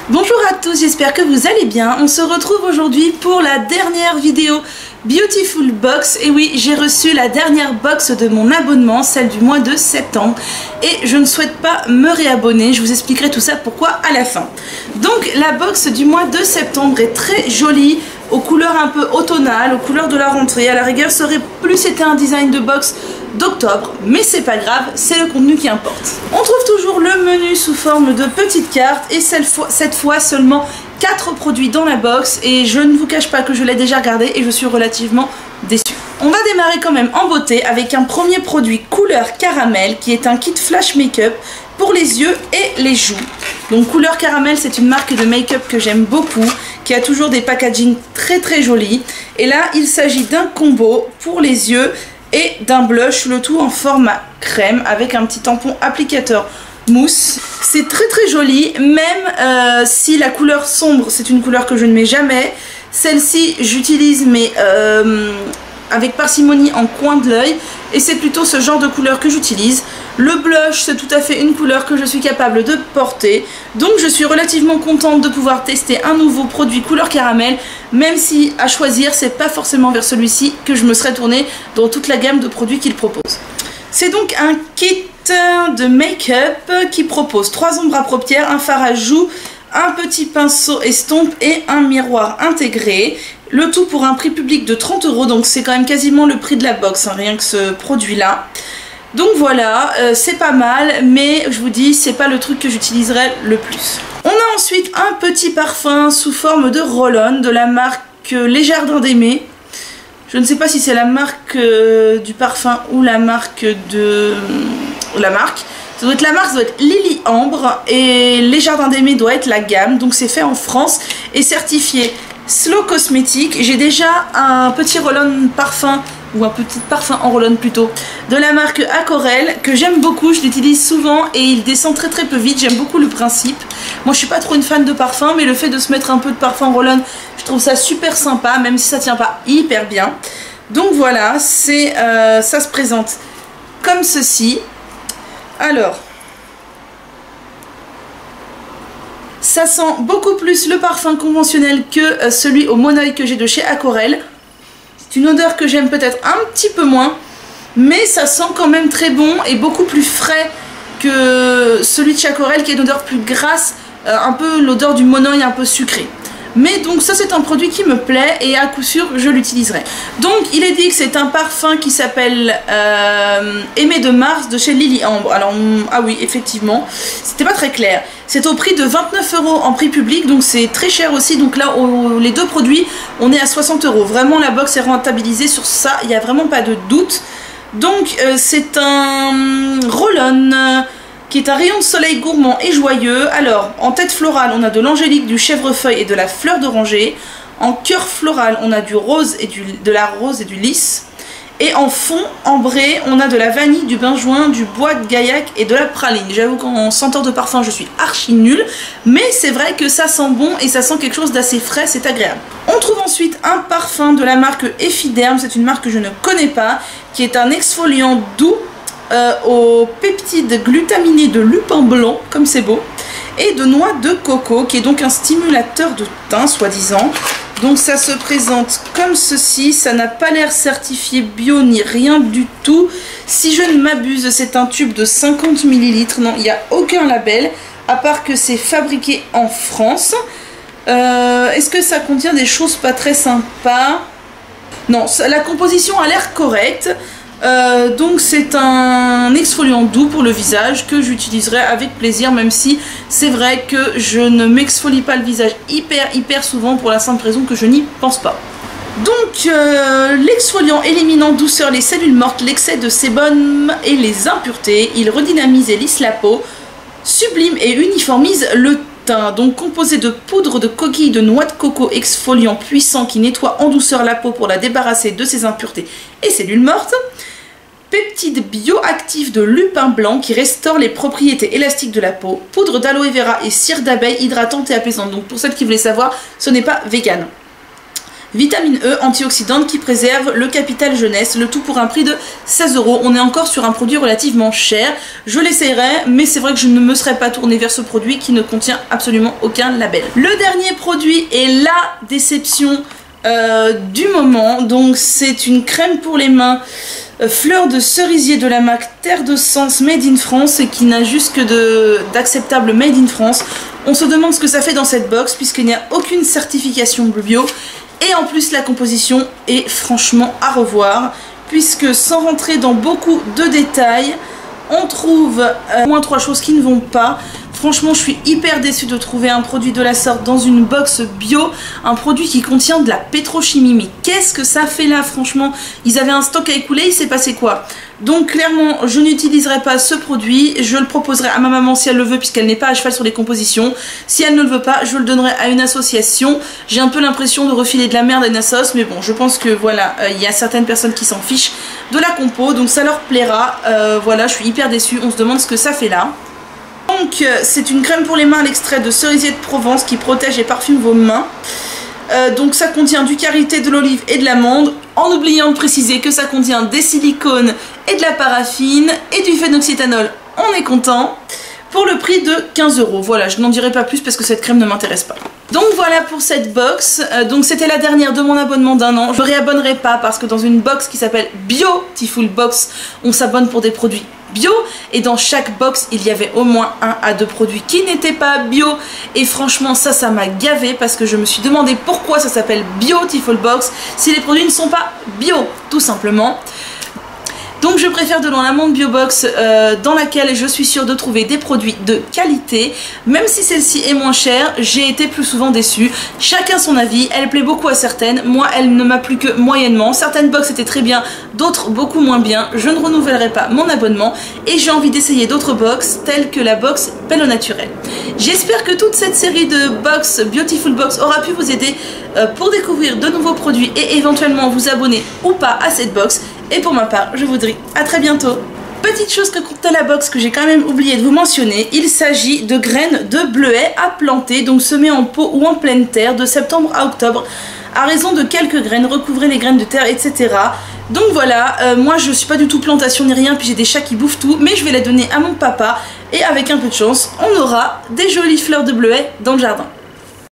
Bonjour à tous, j'espère que vous allez bien. On se retrouve aujourd'hui pour la dernière vidéo Beautiful Box. Et oui, j'ai reçu la dernière box de mon abonnement, celle du mois de septembre. Et je ne souhaite pas me réabonner, je vous expliquerai tout ça pourquoi à la fin. Donc la box du mois de septembre est très jolie, aux couleurs un peu automnales, aux couleurs de la rentrée. À la rigueur, ça aurait plus été un design de box d'octobre, mais c'est pas grave, c'est le contenu qui importe. On trouve toujours le menu sous forme de petites cartes et cette fois seulement 4 produits dans la box, et je ne vous cache pas que je l'ai déjà regardé et je suis relativement déçue. On va démarrer quand même en beauté avec un premier produit couleur caramel qui est un kit flash make-up pour les yeux et les joues. Donc couleur caramel, c'est une marque de make-up que j'aime beaucoup, qui a toujours des packaging très jolis, et là il s'agit d'un combo pour les yeux et d'un blush, le tout en format crème avec un petit tampon applicateur mousse. C'est très joli, même si la couleur sombre c'est une couleur que je ne mets jamais. Celle-ci j'utilise mais avec parcimonie en coin de l'œil, et c'est plutôt ce genre de couleur que j'utilise. Le blush, c'est tout à fait une couleur que je suis capable de porter, donc je suis relativement contente de pouvoir tester un nouveau produit couleur caramel, même si à choisir c'est pas forcément vers celui-ci que je me serais tournée dans toute la gamme de produits qu'il propose. C'est donc un kit de make-up qui propose 3 ombres à paupières, un fard à joues, un petit pinceau estompe et un miroir intégré. Le tout pour un prix public de 30 €, donc c'est quand même quasiment le prix de la box, hein, rien que ce produit-là. Donc voilà, c'est pas mal, mais je vous dis, c'est pas le truc que j'utiliserai le plus. On a ensuite un petit parfum sous forme de roll-on de la marque Les Jardins d'Aimé. Je ne sais pas si c'est la marque du parfum ou la marque de... La marque. Ça doit être la marque, ça doit être Lily Ambre, et Les Jardins d'Aimé doit être la gamme. Donc c'est fait en France et certifié Slow Cosmétique. J'ai déjà un petit roll-on parfum, ou un petit parfum en roll-on plutôt, de la marque Aquarelle que j'aime beaucoup, je l'utilise souvent et il descend très peu vite, j'aime beaucoup le principe. Moi je suis pas trop une fan de parfum, mais le fait de se mettre un peu de parfum en roll-on, je trouve ça super sympa, même si ça tient pas hyper bien. Donc voilà, ça se présente comme ceci. Alors, ça sent beaucoup plus le parfum conventionnel que celui au monoeil que j'ai de chez Aquarelle. C'est une odeur que j'aime peut-être un petit peu moins, mais ça sent quand même très bon et beaucoup plus frais que celui de chez Aquarelle qui a une odeur plus grasse, un peu l'odeur du monoeil un peu sucré. Mais donc ça c'est un produit qui me plaît et à coup sûr je l'utiliserai. Donc il est dit que c'est un parfum qui s'appelle Aimé de Mars de chez Lily Ambre. Alors ah oui, effectivement, c'était pas très clair. C'est au prix de 29 € en prix public, donc c'est très cher aussi. Donc là les deux produits on est à 60 €. Vraiment la box est rentabilisée sur ça, il n'y a vraiment pas de doute. Donc c'est un roll-on qui est un rayon de soleil gourmand et joyeux. Alors, en tête florale, on a de l'angélique, du chèvrefeuille et de la fleur d'oranger. En cœur floral, on a du rose et de la rose et du lys. Et en fond ambré, on a de la vanille, du benjoin, du bois de gaillac et de la praline. J'avoue qu'en senteur de parfum, je suis archi nulle, mais c'est vrai que ça sent bon et ça sent quelque chose d'assez frais, c'est agréable. On trouve ensuite un parfum de la marque Effiderm, c'est une marque que je ne connais pas, qui est un exfoliant doux aux peptides glutaminés de lupin blanc, comme c'est beau, et de noix de coco, qui est donc un stimulateur de teint, soi-disant. Donc ça se présente comme ceci, ça n'a pas l'air certifié bio ni rien du tout. Si je ne m'abuse, c'est un tube de 50 ml, non, il n'y a aucun label, à part que c'est fabriqué en France. Est-ce que ça contient des choses pas très sympas? Non, la composition a l'air correcte. Donc c'est un exfoliant doux pour le visage que j'utiliserai avec plaisir, même si c'est vrai que je ne m'exfolie pas le visage hyper souvent pour la simple raison que je n'y pense pas. Donc l'exfoliant élimine en douceur les cellules mortes, l'excès de sébum et les impuretés, il redynamise et lisse la peau, sublime et uniformise le teint. Donc composé de poudre de coquille de noix de coco, exfoliant puissant qui nettoie en douceur la peau pour la débarrasser de ses impuretés et cellules mortes. Peptides bioactifs de lupin blanc qui restaurent les propriétés élastiques de la peau. Poudre d'aloe vera et cire d'abeille hydratante et apaisante. Donc pour celles qui voulaient savoir, ce n'est pas vegan. vitamine E antioxydante qui préserve le capital jeunesse, le tout pour un prix de 16 €. On est encore sur un produit relativement cher. Je l'essayerai, mais c'est vrai que je ne me serais pas tournée vers ce produit qui ne contient absolument aucun label. Le dernier produit est la déception du moment. Donc c'est une crème pour les mains fleur de cerisier de la marque Terre de Sens Made in France et qui n'a juste que d'acceptable Made in France. On se demande ce que ça fait dans cette box puisqu'il n'y a aucune certification bio et en plus la composition est franchement à revoir puisque sans rentrer dans beaucoup de détails on trouve au moins 3 choses qui ne vont pas. Franchement, je suis hyper déçue de trouver un produit de la sorte dans une box bio, un produit qui contient de la pétrochimie. Mais qu'est-ce que ça fait là, franchement? Ils avaient un stock à écouler, il s'est passé quoi? Donc clairement, je n'utiliserai pas ce produit, je le proposerai à ma maman si elle le veut puisqu'elle n'est pas à cheval sur les compositions. Si elle ne le veut pas, je le donnerai à une association. J'ai un peu l'impression de refiler de la merde à une assoce, mais bon, je pense que voilà, il y a certaines personnes qui s'en fichent de la compo, donc ça leur plaira. Voilà, je suis hyper déçue, on se demande ce que ça fait là. Donc c'est une crème pour les mains à l'extrait de cerisier de Provence qui protège et parfume vos mains. Donc ça contient du karité, de l'olive et de l'amande, en oubliant de préciser que ça contient des silicones et de la paraffine et du phénoxyéthanol, on est content, pour le prix de 15 €. Voilà, je n'en dirai pas plus parce que cette crème ne m'intéresse pas. Donc voilà pour cette box, donc c'était la dernière de mon abonnement d'1 an. Je ne réabonnerai pas parce que dans une box qui s'appelle Beautiful Box, on s'abonne pour des produits bio et dans chaque box il y avait au moins 1 à 2 produits qui n'étaient pas bio et franchement ça m'a gavé parce que je me suis demandé pourquoi ça s'appelle Beautiful Box si les produits ne sont pas bio tout simplement. Donc je préfère de loin la Monde Biobox dans laquelle je suis sûre de trouver des produits de qualité. Même si celle-ci est moins chère, j'ai été plus souvent déçue. Chacun son avis, elle plaît beaucoup à certaines. Moi, elle ne m'a plu que moyennement. Certaines box étaient très bien, d'autres beaucoup moins bien. Je ne renouvellerai pas mon abonnement et j'ai envie d'essayer d'autres box telles que la box Belle au Naturel. J'espère que toute cette série de box Beautiful Box aura pu vous aider pour découvrir de nouveaux produits et éventuellement vous abonner ou pas à cette box. Et pour ma part, je vous dis à très bientôt. Petite chose que contient la box que j'ai quand même oublié de vous mentionner, il s'agit de graines de bleuet à planter, donc semées en pot ou en pleine terre de septembre à octobre. À raison de quelques graines, recouvrez les graines de terre, etc. Donc voilà, moi je suis pas du tout plantation ni rien, puis j'ai des chats qui bouffent tout, mais je vais la donner à mon papa et avec un peu de chance, on aura des jolies fleurs de bleuet dans le jardin.